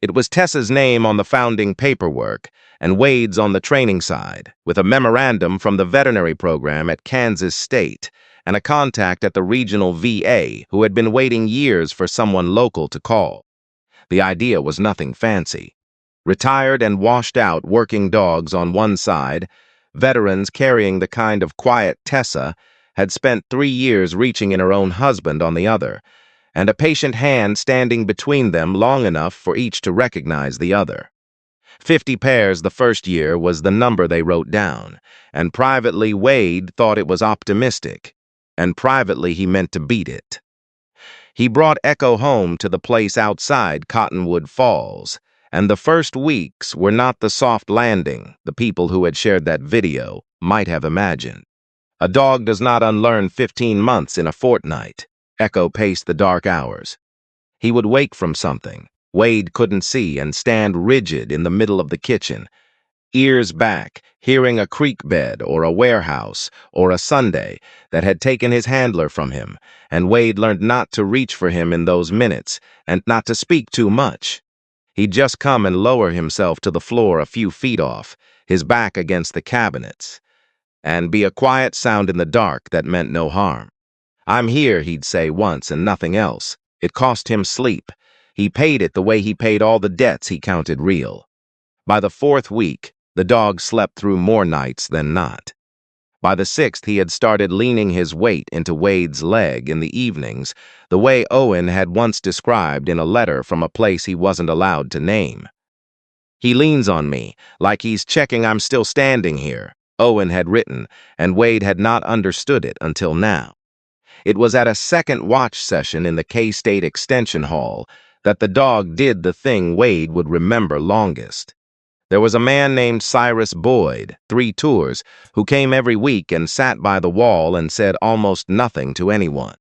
It was Tessa's name on the founding paperwork, and Wade's on the training side, with a memorandum from the veterinary program at Kansas State, and a contact at the regional VA who had been waiting years for someone local to call. The idea was nothing fancy. Retired and washed out working dogs on one side, veterans carrying the kind of quiet Tessa had spent 3 years reaching in her own husband on the other, and a patient hand standing between them long enough for each to recognize the other. 50 pairs the first year was the number they wrote down, and privately Wade thought it was optimistic, and privately he meant to beat it. He brought Echo home to the place outside Cottonwood Falls, and the first weeks were not the soft landing the people who had shared that video might have imagined. A dog does not unlearn 15 months in a fortnight. Echo paced the dark hours. He would wake from something Wade couldn't see and stand rigid in the middle of the kitchen, ears back, hearing a creek bed or a warehouse or a Sunday that had taken his handler from him, and Wade learned not to reach for him in those minutes and not to speak too much. He'd just come and lower himself to the floor a few feet off, his back against the cabinets, and be a quiet sound in the dark that meant no harm. "I'm here," he'd say once, and nothing else. It cost him sleep. He paid it the way he paid all the debts he counted real. By the 4th week, the dog slept through more nights than not. By the 6th, he had started leaning his weight into Wade's leg in the evenings, the way Owen had once described in a letter from a place he wasn't allowed to name. "He leans on me, like he's checking I'm still standing here," Owen had written, and Wade had not understood it until now. It was at a second watch session in the K-State Extension Hall that the dog did the thing Wade would remember longest. There was a man named Cyrus Boyd, 3 tours, who came every week and sat by the wall and said almost nothing to anyone.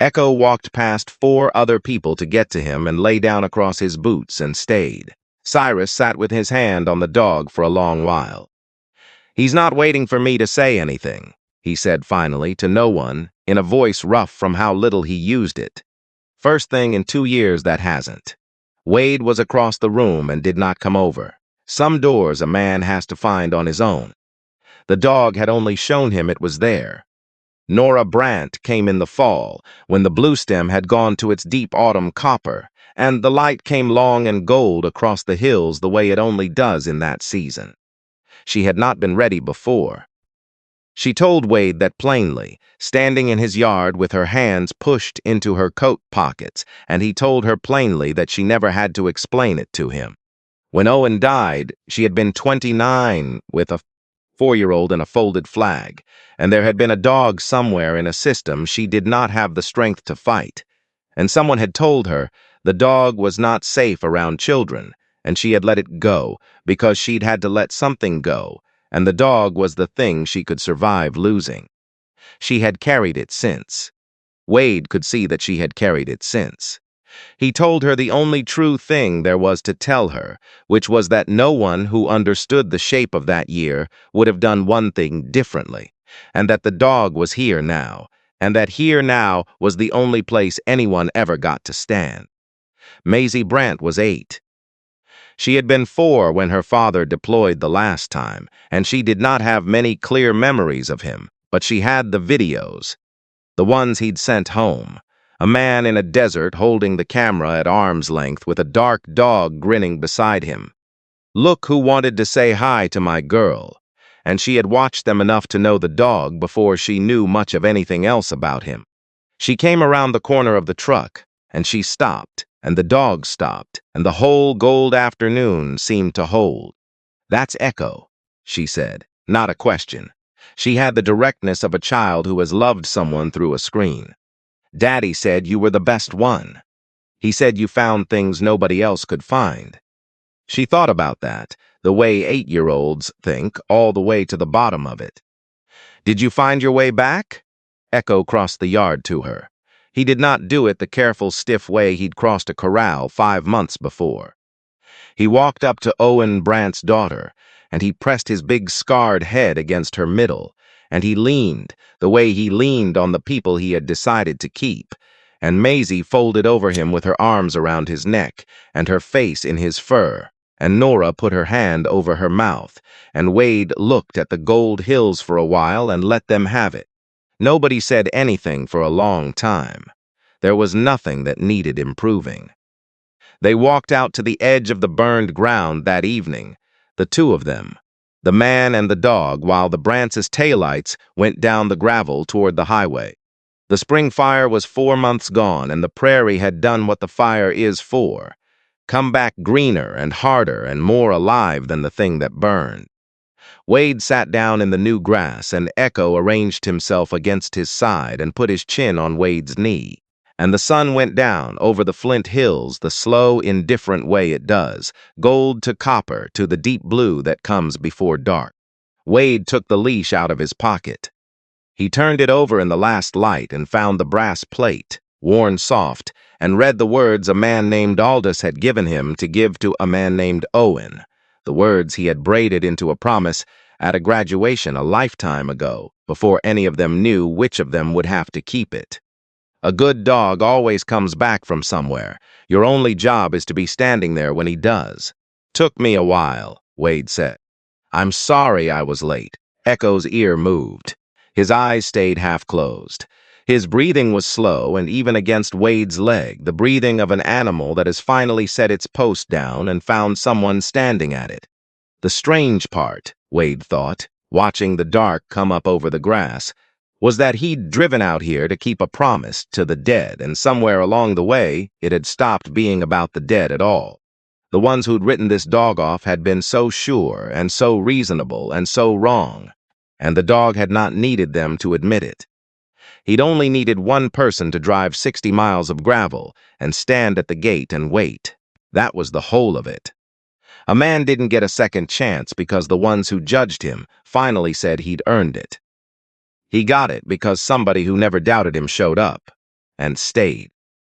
Echo walked past 4 other people to get to him and lay down across his boots and stayed. Cyrus sat with his hand on the dog for a long while. "He's not waiting for me to say anything," he said finally to no one, in a voice rough from how little he used it. "First thing in 2 years that hasn't." Wade was across the room and did not come over. Some doors a man has to find on his own. The dog had only shown him it was there. Nora Brandt came in the fall, when the bluestem had gone to its deep autumn copper, and the light came long and gold across the hills the way it only does in that season. She had not been ready before. She told Wade that plainly, standing in his yard with her hands pushed into her coat pockets, and he told her plainly that she never had to explain it to him. When Owen died, she had been 29 with a 4-year-old and a folded flag, and there had been a dog somewhere in a system she did not have the strength to fight. And someone had told her the dog was not safe around children, and she had let it go because she'd had to let something go, and the dog was the thing she could survive losing. She had carried it since. Wade could see that she had carried it since. He told her the only true thing there was to tell her, which was that no one who understood the shape of that year would have done one thing differently, and that the dog was here now, and that here now was the only place anyone ever got to stand. Maisie Brandt was 8. She had been 4 when her father deployed the last time, and she did not have many clear memories of him, but she had the videos, the ones he'd sent home. A man in a desert holding the camera at arm's length with a dark dog grinning beside him. "Look who wanted to say hi to my girl." And she had watched them enough to know the dog before she knew much of anything else about him. She came around the corner of the truck, and she stopped. and the dog stopped, and the whole gold afternoon seemed to hold. "That's Echo," she said, not a question. She had the directness of a child who has loved someone through a screen. "Daddy said you were the best one. He said you found things nobody else could find." She thought about that, the way 8-year-olds think, all the way to the bottom of it. "Did you find your way back?" Echo crossed the yard to her. He did not do it the careful, stiff way he'd crossed a corral 5 months before. He walked up to Owen Brant's daughter, and he pressed his big scarred head against her middle, and he leaned, the way he leaned on the people he had decided to keep, and Maisie folded over him with her arms around his neck, and her face in his fur, and Nora put her hand over her mouth, and Wade looked at the gold hills for a while and let them have it. Nobody said anything for a long time. There was nothing that needed improving. They walked out to the edge of the burned ground that evening, the two of them, the man and the dog, while the Brants' taillights went down the gravel toward the highway. The spring fire was 4 months gone, and the prairie had done what the fire is for, come back greener and harder and more alive than the thing that burned. Wade sat down in the new grass, and Echo arranged himself against his side and put his chin on Wade's knee. And the sun went down over the Flint Hills the slow, indifferent way it does, gold to copper to the deep blue that comes before dark. Wade took the leash out of his pocket. He turned it over in the last light and found the brass plate, worn soft, and read the words a man named Aldous had given him to give to a man named Owen, the words he had braided into a promise at a graduation a lifetime ago, before any of them knew which of them would have to keep it. "A good dog always comes back from somewhere. Your only job is to be standing there when he does." "Took me a while," Wade said. "I'm sorry I was late." Echo's ear moved. His eyes stayed half closed. His breathing was slow, and even against Wade's leg, the breathing of an animal that has finally set its post down and found someone standing at it. The strange part, Wade thought, watching the dark come up over the grass, was that he'd driven out here to keep a promise to the dead, and somewhere along the way, it had stopped being about the dead at all. The ones who'd written this dog off had been so sure and so reasonable and so wrong, and the dog had not needed them to admit it. He'd only needed one person to drive 60 miles of gravel and stand at the gate and wait. That was the whole of it. A man didn't get a second chance because the ones who judged him finally said he'd earned it. He got it because somebody who never doubted him showed up and stayed.